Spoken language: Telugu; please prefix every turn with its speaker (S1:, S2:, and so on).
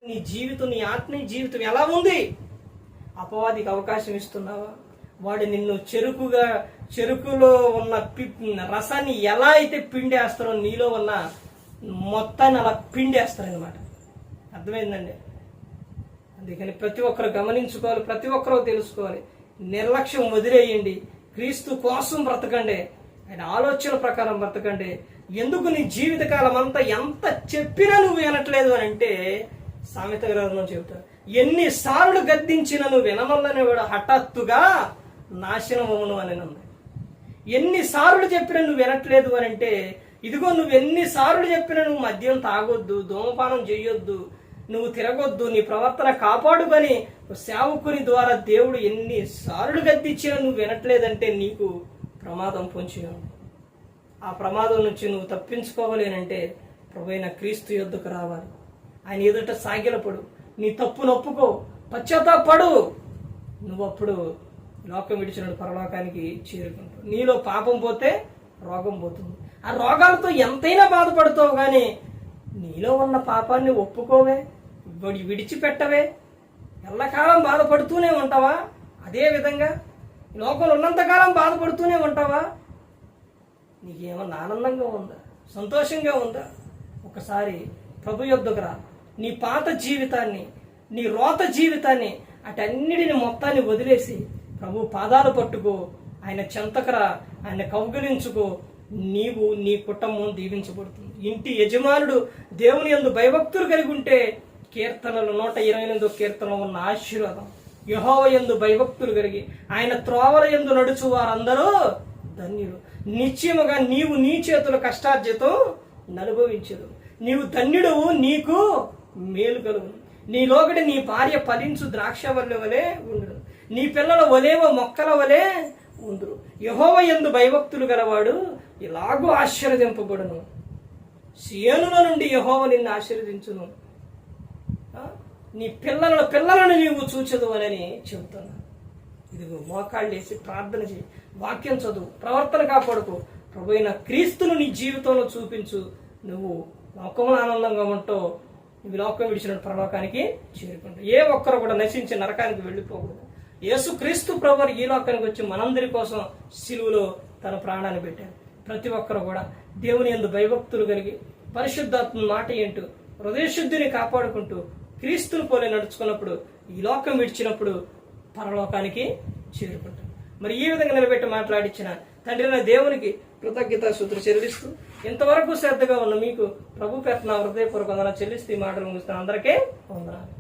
S1: నీ జీవితం, నీ ఆత్మీయ జీవితం ఎలా ఉంది? అపవాదికి అవకాశం ఇస్తున్నావా? వాడు నిన్ను చెరుకులో ఉన్న రసాన్ని ఎలా అయితే పిండేస్తారో నీలో ఉన్న మొత్తాన్ని అలా పిండేస్తారనమాట. అర్థమైందండి? అందుకని ప్రతి ఒక్కరు గమనించుకోవాలి, ప్రతి ఒక్కరూ తెలుసుకోవాలి. నిర్లక్ష్యం వదిలేయండి, క్రీస్తు కోసం బ్రతకండి, ఆయన ఆలోచన ప్రకారం బ్రతకండి. ఎందుకు నీ జీవితకాలం అంతా ఎంత చెప్పినా నువ్వు వినట్లేదు అని అంటే సామెత గ్రంథంలో చెబుతారు, ఎన్నిసార్లు గద్దించినా నువ్వు వినమల్లని వాడు హఠాత్తుగా నాశనం అవును అని ఉంది. ఎన్నిసార్లు చెప్పినా నువ్వు వినట్లేదు అని అంటే, ఇదిగో నువ్వు ఎన్నిసార్లు చెప్పినా నువ్వు మద్యం తాగొద్దు, ధూమపానం చేయొద్దు, నువ్వు తిరగొద్దు, నీ ప్రవర్తన కాపాడుకొని సేవకుని ద్వారా దేవుడు ఎన్నిసార్లు గద్దించినా నువ్వు వినట్లేదంటే నీకు ప్రమాదం పొంచి ఉంది. ఆ ప్రమాదం నుంచి నువ్వు తప్పించుకోవాలేనంటే ప్రభువైన క్రీస్తు యొద్దకు రావాలి. ఆయన ఎదుట సాగిలపడు, నీ తప్పును ఒప్పుకో, పశ్చాత్తాపడు. నువ్వు అప్పుడు లోకం విడిచిన పరలోకానికి చేరుకుంటావు. నీలో పాపం పోతే రోగం పోతుంది. ఆ రోగాలతో ఎంతైనా బాధపడతావు, కానీ నీలో ఉన్న పాపాన్ని ఒప్పుకోవే, విడిచిపెట్టవే. ఎల్లకాలం బాధపడుతూనే ఉంటావా? అదే విధంగా లోకంలో ఉన్నంతకాలం బాధపడుతూనే ఉంటావా? నీకేమన్నా ఆనందంగా ఉందా? సంతోషంగా ఉందా? ఒకసారి ప్రభు యొద్దకు రా. నీ పాత జీవితాన్ని, నీ రోత జీవితాన్ని, అటన్నిటిని మొత్తాన్ని వదిలేసి ప్రభు పాదాలు పట్టుకో, ఆయన చెంతకరా, ఆయన కౌగిలించుకో. నీవు, నీ కుటుంబం దీవించబడుతుంది. ఇంటి యజమానుడు దేవుని యందు భయభక్తులు కలిగి ఉంటే కీర్తనలు 128 కీర్తనలో ఉన్న ఆశీర్వాదం, యెహోవా యందు భయభక్తులు కలిగి ఆయన త్రోవల యందు నడుచు వారందరూ ధన్యులు. నిశ్చయముగా నీవు నీ చేతుల కష్టార్జితం అనుభవించదు. నీవు ధన్యుడు, నీకు మేలు కలుగు. నీ లోగడి నీ భార్య ఫలించు ద్రాక్షవల్లి వలె ఉండును, నీ పిల్లల ఒలేవ మొక్కల వలె ఉందురు. యెహోవా యందు భయభక్తులు గలవాడు ఇలాగూ ఆశీర్వదింపబడును. సియోనులో నుండి యెహోవా నిన్ను ఆశీర్వదించును. నీ పిల్లలను నీవు చూచదు అని చెబుతున్నా. ఇదిగో మోకాళ్ళు వేసి ప్రార్థన చేయి, వాక్యం చదువు, ప్రవర్తన కాపాడుకో. ప్రభువైన క్రీస్తును నీ జీవితంలో చూపించు. నువ్వు లోకంలో ఆనందంగా ఉంటావు. నువ్వు లోకం విడిచిన పరలోకానికి చేరుకుంటావు. ఏ ఒక్కరు కూడా నశించి నరకానికి వెళ్ళిపోకూడదు. యేసు క్రీస్తు ప్రభువు ఈ లోకానికి వచ్చి మనందరి కోసం సిలువలో తన ప్రాణాన్ని పెట్టాడు. ప్రతి ఒక్కరు కూడా దేవుని యందు భయభక్తులు కలిగి పరిశుద్ధాత్మ మాట ఏంటూ హృదయశుద్ధిని కాపాడుకుంటూ క్రీస్తుని పోలే నడుచుకున్నప్పుడు ఈ లోకం విడిచినప్పుడు పరలోకానికి చేరుకుంటాం. మరి ఈ విధంగా నిలబెట్టి మాట్లాడించిన తండ్రి దేవునికి కృతజ్ఞతాస్తుతులు చెల్లిస్తూ, ఇంతవరకు శ్రద్ధగా ఉన్న మీకు ప్రభు పేరున హృదయపూర్వకంగా చెల్లిస్తూ ఈ మాటలు ముగిస్తున్న అందరికీ వందనాలు.